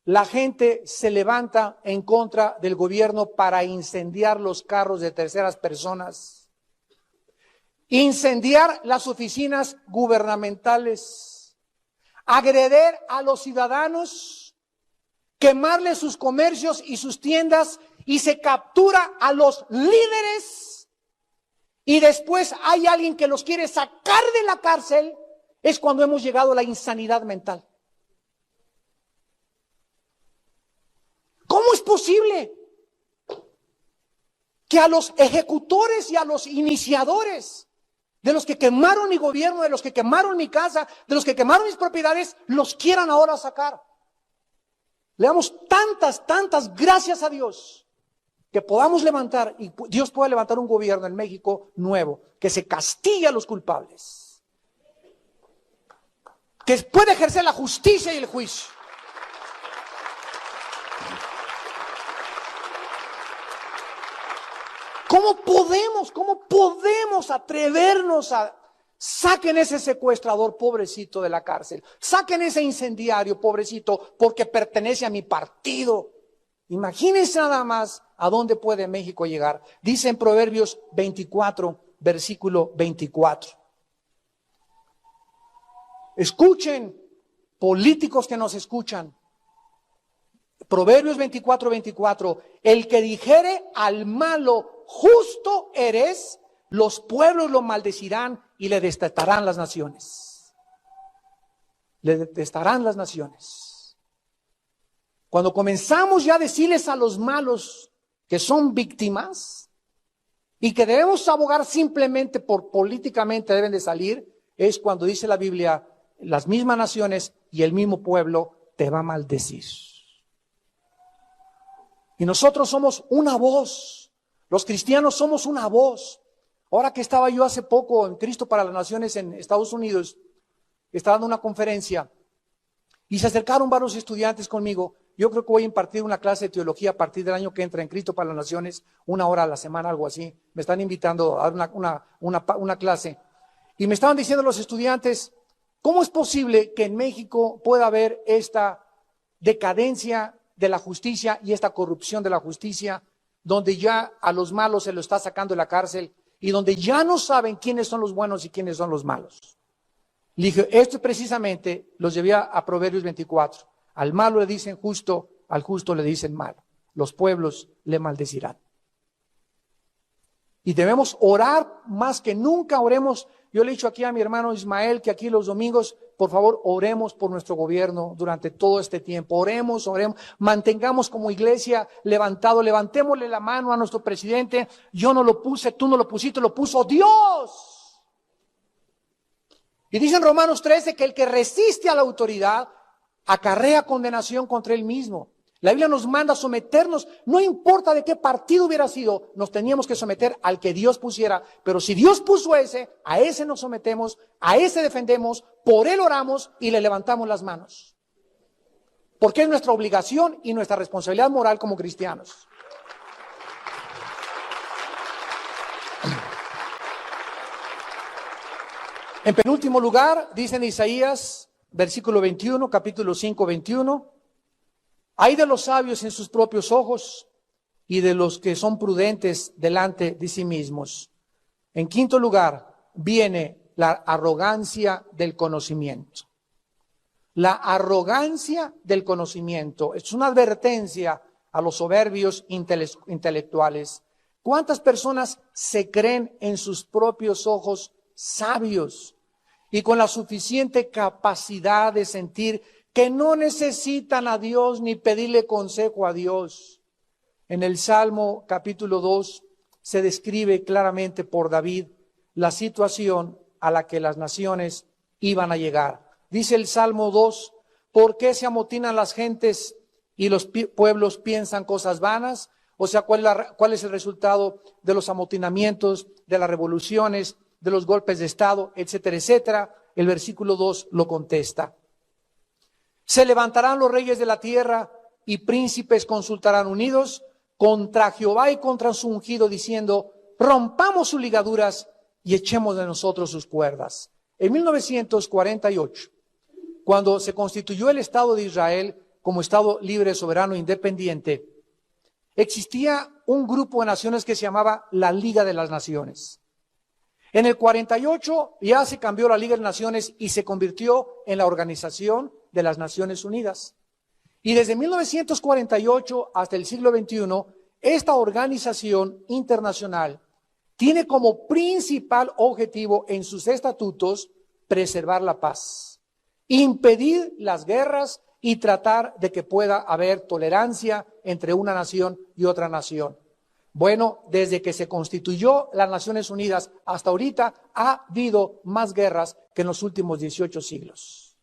la gente se levanta en contra del gobierno para incendiar los carros de terceras personas, incendiar las oficinas gubernamentales, agredir a los ciudadanos, quemarles sus comercios y sus tiendas, y se captura a los líderes, y después hay alguien que los quiere sacar de la cárcel, es cuando hemos llegado a la insanidad mental. ¿Cómo es posible que a los ejecutores y a los iniciadores de los que quemaron mi gobierno, de los que quemaron mi casa, de los que quemaron mis propiedades, los quieran ahora sacar? Le damos tantas gracias a Dios que podamos levantar, y Dios pueda levantar un gobierno en México nuevo, que se castigue a los culpables, que pueda ejercer la justicia y el juicio. ¿Cómo podemos atrevernos a... Saquen ese secuestrador pobrecito de la cárcel, saquen ese incendiario pobrecito porque pertenece a mi partido? Imagínense nada más a dónde puede México llegar. Dice en Proverbios 24, versículo 24. Escuchen, políticos que nos escuchan. Proverbios 24, 24. El que dijere al malo, justo eres, los pueblos lo maldecirán y le detestarán las naciones. Le detestarán las naciones. Cuando comenzamos ya a decirles a los malos que son víctimas y que debemos abogar simplemente por políticamente deben de salir, es cuando dice la Biblia, las mismas naciones y el mismo pueblo te va a maldecir. Y nosotros somos una voz, los cristianos somos una voz. Ahora que estaba yo hace poco en Cristo para las Naciones en Estados Unidos, estaba dando una conferencia y se acercaron varios estudiantes conmigo. Yo creo que voy a impartir una clase de teología a partir del año que entra en Cristo para las Naciones, 1 hora a la semana, algo así. Me están invitando a dar una clase. Y me estaban diciendo los estudiantes, ¿cómo es posible que en México pueda haber esta decadencia de la justicia y esta corrupción de la justicia, donde ya a los malos se lo está sacando de la cárcel y donde ya no saben quiénes son los buenos y quiénes son los malos? Le dije, esto precisamente los llevé a Proverbios 24. Al malo le dicen justo, al justo le dicen malo. Los pueblos le maldecirán. Y debemos orar más que nunca, oremos. Yo le he dicho aquí a mi hermano Ismael que aquí los domingos, por favor, oremos por nuestro gobierno durante todo este tiempo. Oremos, mantengamos como iglesia levantémosle la mano a nuestro presidente. Yo no lo puse, tú no lo pusiste, lo puso Dios. Y dice en Romanos 13 que el que resiste a la autoridad acarrea condenación contra él mismo. La Biblia nos manda a someternos, no importa de qué partido hubiera sido, nos teníamos que someter al que Dios pusiera. Pero si Dios puso ese, a ese nos sometemos, a ese defendemos, por él oramos y le levantamos las manos. porque es nuestra obligación y nuestra responsabilidad moral como cristianos. En penúltimo lugar, dice en Isaías, versículo 21, capítulo 5, 21, hay de los sabios en sus propios ojos y de los que son prudentes delante de sí mismos. En quinto lugar, viene la arrogancia del conocimiento. La arrogancia del conocimiento es una advertencia a los soberbios intelectuales. ¿Cuántas personas se creen en sus propios ojos sabios y con la suficiente capacidad de sentir que no necesitan a Dios ni pedirle consejo a Dios? En el Salmo capítulo 2 se describe claramente por David la situación a la que las naciones iban a llegar. Dice el Salmo 2, ¿por qué se amotinan las gentes y los pueblos piensan cosas vanas? O sea, ¿cuál es el resultado de los amotinamientos, de las revoluciones, de los golpes de Estado, etcétera, etcétera? El versículo 2 lo contesta. Se levantarán los reyes de la tierra y príncipes consultarán unidos contra Jehová y contra su ungido, diciendo, rompamos sus ligaduras y echemos de nosotros sus cuerdas. En 1948, cuando se constituyó el Estado de Israel como Estado libre, soberano e independiente, existía un grupo de naciones que se llamaba la Liga de las Naciones. En el 48 ya se cambió la Liga de Naciones y se convirtió en la Organización de las Naciones Unidas. Y desde 1948 hasta el siglo XXI, esta organización internacional tiene como principal objetivo en sus estatutos preservar la paz, impedir las guerras y tratar de que pueda haber tolerancia entre una nación y otra nación. Bueno, desde que se constituyó las Naciones Unidas hasta ahorita ha habido más guerras que en los últimos 18 siglos.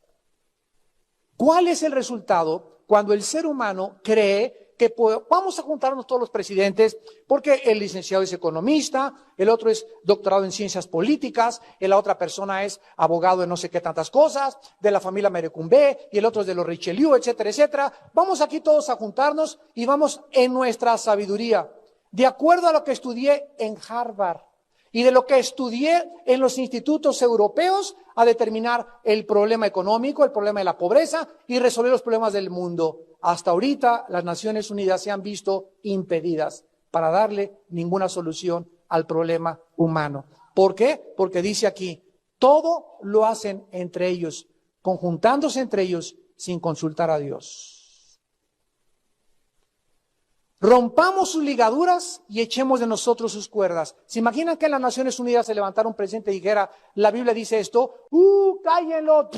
¿Cuál es el resultado cuando el ser humano cree que vamos a juntarnos todos los presidentes porque el licenciado es economista, el otro es doctorado en ciencias políticas, la otra persona es abogado de no sé qué tantas cosas, de la familia Merecumbé, y el otro es de los Richelieu, etcétera, etcétera? Vamos aquí todos a juntarnos y vamos en nuestra sabiduría, de acuerdo a lo que estudié en Harvard y de lo que estudié en los institutos europeos, a determinar el problema económico, el problema de la pobreza y resolver los problemas del mundo. Hasta ahorita las Naciones Unidas se han visto impedidas para darle ninguna solución al problema humano. ¿Por qué? Porque dice aquí, todo lo hacen entre ellos, conjuntándose entre ellos sin consultar a Dios. Rompamos sus ligaduras y echemos de nosotros sus cuerdas. ¿Se imaginan que en las Naciones Unidas se levantara un presidente y dijera, la Biblia dice esto? ¡Cállenlo!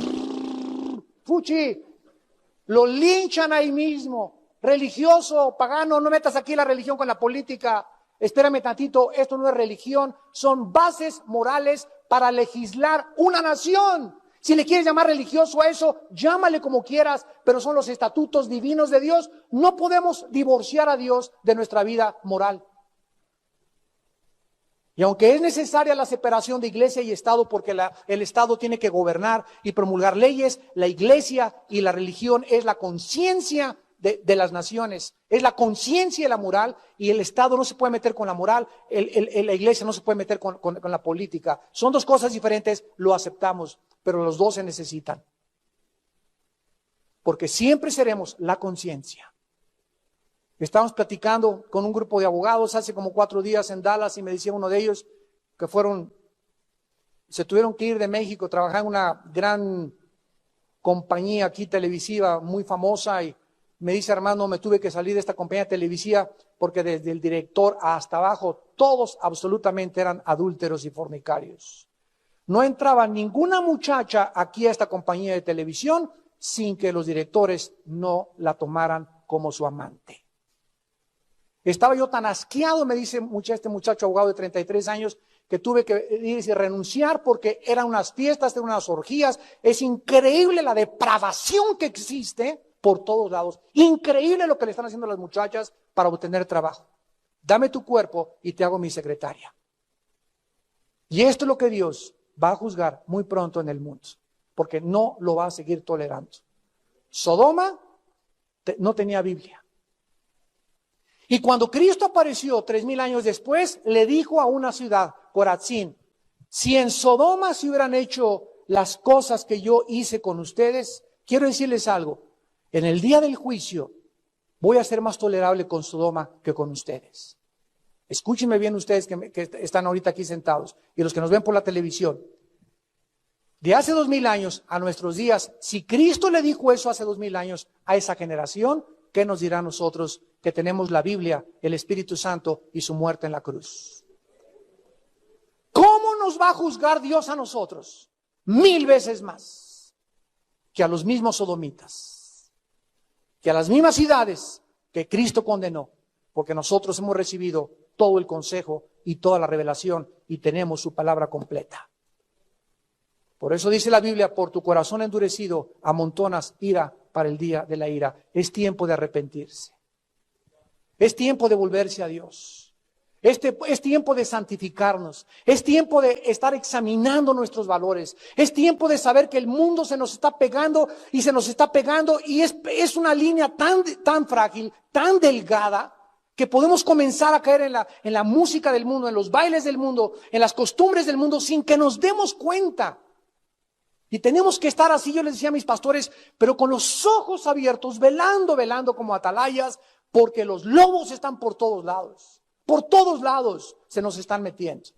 ¡Fuchi! Lo linchan ahí mismo. Religioso, pagano, no metas aquí la religión con la política. Espérame tantito, esto no es religión, son bases morales para legislar una nación. Si le quieres llamar religioso a eso, llámale como quieras, pero son los estatutos divinos de Dios. No podemos divorciar a Dios de nuestra vida moral. Y aunque es necesaria la separación de iglesia y Estado, porque el Estado tiene que gobernar y promulgar leyes, la iglesia y la religión es la conciencia de las naciones, es la conciencia de la moral, y el Estado no se puede meter con la moral, la iglesia no se puede meter con la política. Son dos cosas diferentes, lo aceptamos, pero los dos se necesitan. Porque siempre seremos la conciencia. Estábamos platicando con un grupo de abogados hace como 4 días en Dallas y me decía uno de ellos que se tuvieron que ir de México, trabajar en una gran compañía aquí televisiva muy famosa, y me dice, hermano, me tuve que salir de esta compañía televisiva porque desde el director hasta abajo todos absolutamente eran adúlteros y fornicarios. No entraba ninguna muchacha aquí a esta compañía de televisión sin que los directores no la tomaran como su amante. Estaba yo tan asqueado, me dice este muchacho abogado de 33 años, que tuve que ir y renunciar porque eran unas fiestas, eran unas orgías. Es increíble la depravación que existe por todos lados. Increíble lo que le están haciendo a las muchachas para obtener trabajo. Dame tu cuerpo y te hago mi secretaria. Y esto es lo que Dios va a juzgar muy pronto en el mundo, porque no lo va a seguir tolerando. Sodoma no tenía Biblia. Y cuando Cristo apareció 3000 años después, le dijo a una ciudad, Corazín, si en Sodoma se hubieran hecho las cosas que yo hice con ustedes, quiero decirles algo, en el día del juicio voy a ser más tolerable con Sodoma que con ustedes. Escúchenme bien ustedes que están ahorita aquí sentados y los que nos ven por la televisión. De hace 2000 años a nuestros días, si Cristo le dijo eso hace 2000 años a esa generación, ¿qué nos dirá a nosotros que tenemos la Biblia, el Espíritu Santo y su muerte en la cruz? ¿Cómo nos va a juzgar Dios a nosotros? 1000 veces más que a los mismos sodomitas, que a las mismas ciudades que Cristo condenó, porque nosotros hemos recibido todo el consejo y toda la revelación y tenemos su palabra completa. Por eso dice la Biblia, por tu corazón endurecido amontonas ira para el día de la ira. Es tiempo de arrepentirse. Es tiempo de volverse a Dios. Es tiempo de santificarnos. Es tiempo de estar examinando nuestros valores. Es tiempo de saber que el mundo se nos está pegando y se nos está pegando y es una línea tan frágil, tan delgada, que podemos comenzar a caer en la música del mundo, en los bailes del mundo, en las costumbres del mundo sin que nos demos cuenta. Y tenemos que estar así, yo les decía a mis pastores, pero con los ojos abiertos, velando como atalayas, porque los lobos están por todos lados se nos están metiendo.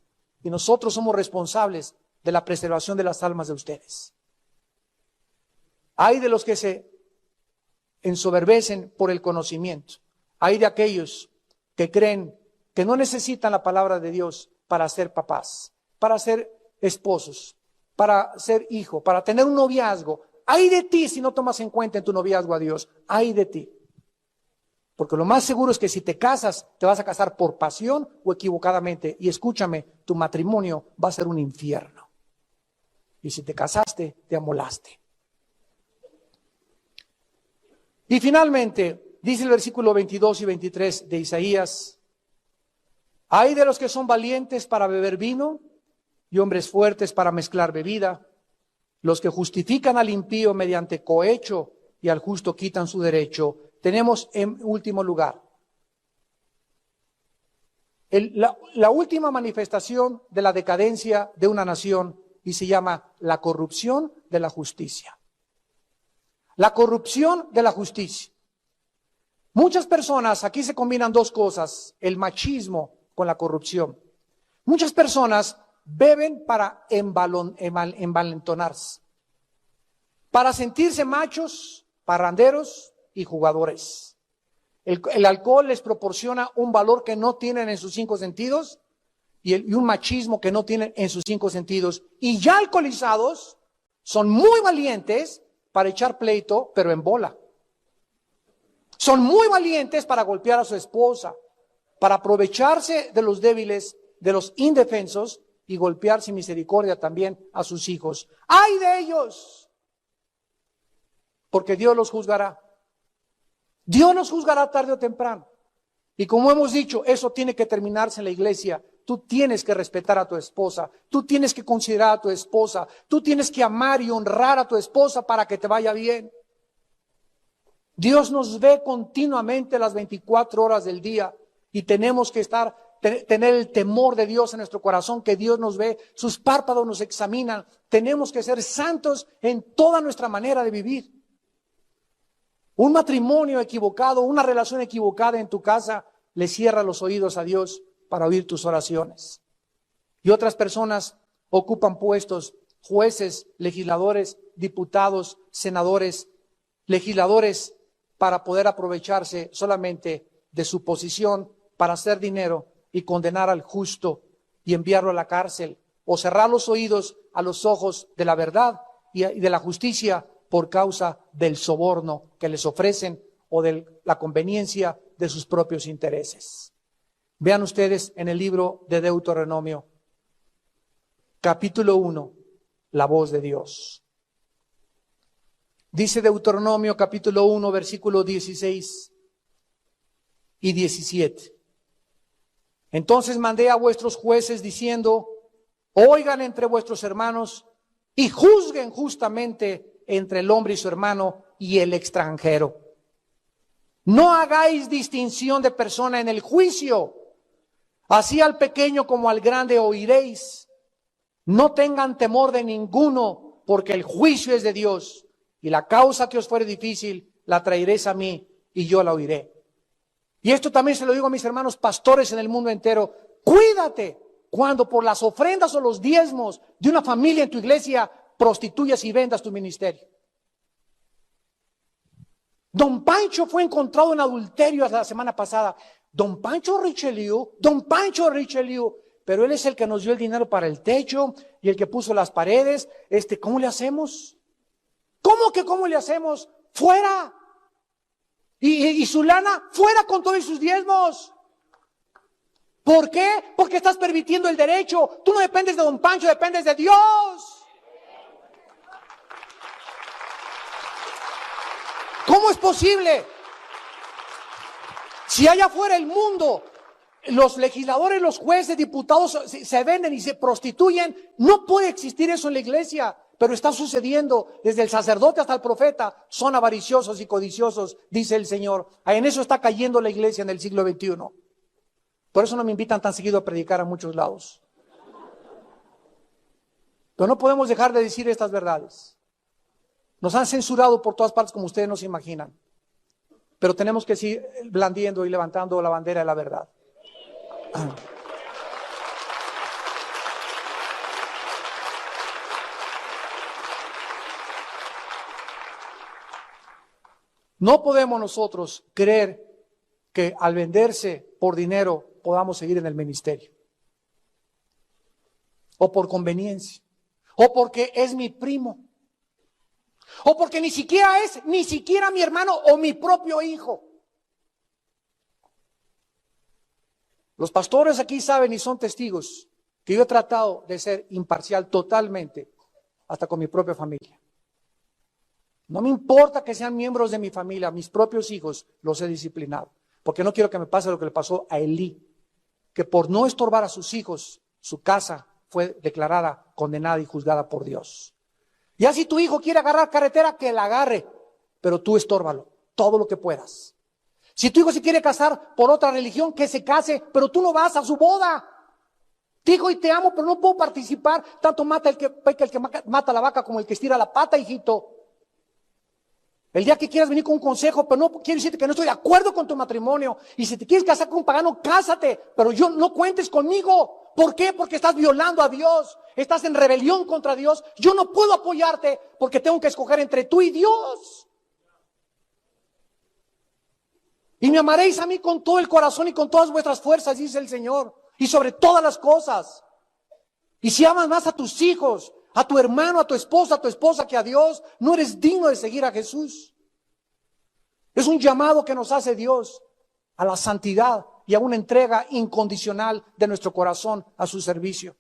Y nosotros somos responsables de la preservación de las almas de ustedes. Hay de los que se ensoberbecen por el conocimiento. Hay de aquellos que creen que no necesitan la palabra de Dios para ser papás, para ser esposos, para ser hijo, para tener un noviazgo. Ay de ti si no tomas en cuenta en tu noviazgo a Dios. Ay de ti. Porque lo más seguro es que si te casas, te vas a casar por pasión o equivocadamente. Y escúchame, tu matrimonio va a ser un infierno. Y si te casaste, te amolaste. Y finalmente, dice el versículo 22 y 23 de Isaías, hay de los que son valientes para beber vino y hombres fuertes para mezclar bebida, los que justifican al impío mediante cohecho y al justo quitan su derecho. Tenemos en último lugar la última manifestación de la decadencia de una nación y se llama la corrupción de la justicia. La corrupción de la justicia. Muchas personas, aquí se combinan dos cosas, el machismo con la corrupción. Muchas personas beben para envalentonarse, para sentirse machos, parranderos y jugadores. El alcohol les proporciona un valor que no tienen en sus 5 sentidos y un machismo que no tienen en sus 5 sentidos. Y ya alcoholizados son muy valientes para echar pleito, pero en bola. Son muy valientes para golpear a su esposa, para aprovecharse de los débiles, de los indefensos y golpear sin misericordia también a sus hijos. ¡Ay de ellos! Porque Dios los juzgará. Dios nos juzgará tarde o temprano. Y como hemos dicho, eso tiene que terminarse en la iglesia. Tú tienes que respetar a tu esposa. Tú tienes que considerar a tu esposa. Tú tienes que amar y honrar a tu esposa para que te vaya bien. Dios nos ve continuamente las 24 horas del día y tenemos que tener el temor de Dios en nuestro corazón, que Dios nos ve, sus párpados nos examinan. Tenemos que ser santos en toda nuestra manera de vivir. Un matrimonio equivocado, una relación equivocada en tu casa, le cierra los oídos a Dios para oír tus oraciones. Y otras personas ocupan puestos, jueces, legisladores, diputados, senadores, legisladores, para poder aprovecharse solamente de su posición para hacer dinero y condenar al justo y enviarlo a la cárcel, o cerrar los oídos a los ojos de la verdad y de la justicia por causa del soborno que les ofrecen o de la conveniencia de sus propios intereses. Vean ustedes en el libro de Deuteronomio, capítulo 1, la voz de Dios. Dice Deuteronomio capítulo 1, versículos 16 y 17. Entonces mandé a vuestros jueces diciendo, oigan entre vuestros hermanos y juzguen justamente entre el hombre y su hermano y el extranjero. No hagáis distinción de persona en el juicio. Así al pequeño como al grande oiréis. No tengan temor de ninguno, porque el juicio es de Dios. Y la causa que os fuere difícil, la traeréis a mí, y yo la oiré. Y esto también se lo digo a mis hermanos pastores en el mundo entero. Cuídate cuando por las ofrendas o los diezmos de una familia en tu iglesia prostituyas y vendas tu ministerio. Don Pancho fue encontrado en adulterio la semana pasada. Don Pancho Richelieu, pero él es el que nos dio el dinero para el techo y el que puso las paredes. ¿Cómo le hacemos? ¿Cómo le hacemos? ¡Fuera! Y su lana, fuera con todos sus diezmos. ¿Por qué? Porque estás permitiendo el derecho. Tú no dependes de Don Pancho, dependes de Dios. ¿Cómo es posible? Si allá afuera el mundo, los legisladores, los jueces, diputados se venden y se prostituyen, no puede existir eso en la iglesia. Pero está sucediendo desde el sacerdote hasta el profeta. Son avariciosos y codiciosos, dice el Señor. En eso está cayendo la iglesia en el siglo XXI. Por eso no me invitan tan seguido a predicar a muchos lados. Pero no podemos dejar de decir estas verdades. Nos han censurado por todas partes como ustedes no se imaginan. Pero tenemos que seguir blandiendo y levantando la bandera de la verdad. No podemos nosotros creer que al venderse por dinero podamos seguir en el ministerio. O por conveniencia. O porque es mi primo. O porque ni siquiera mi hermano o mi propio hijo. Los pastores aquí saben y son testigos que yo he tratado de ser imparcial totalmente, hasta con mi propia familia. No me importa que sean miembros de mi familia, mis propios hijos los he disciplinado. Porque no quiero que me pase lo que le pasó a Elí, que por no estorbar a sus hijos, su casa fue declarada condenada y juzgada por Dios. Ya si tu hijo quiere agarrar carretera, que la agarre, pero tú estórbalo, todo lo que puedas. Si tu hijo se quiere casar por otra religión, que se case, pero tú no vas a su boda. Te digo y te amo, pero no puedo participar. Tanto mata el que peca, el que mata la vaca como el que estira la pata, hijito. El día que quieras venir con un consejo, pero no quiero decirte que no estoy de acuerdo con tu matrimonio. Y si te quieres casar con un pagano, cásate. Pero yo no cuentes conmigo. ¿Por qué? Porque estás violando a Dios. Estás en rebelión contra Dios. Yo no puedo apoyarte porque tengo que escoger entre tú y Dios. Y me amaréis a mí con todo el corazón y con todas vuestras fuerzas, dice el Señor. Y sobre todas las cosas. Y si amas más a tus hijos, a tu hermano, a tu esposa que a Dios, no eres digno de seguir a Jesús. Es un llamado que nos hace Dios a la santidad y a una entrega incondicional de nuestro corazón a su servicio.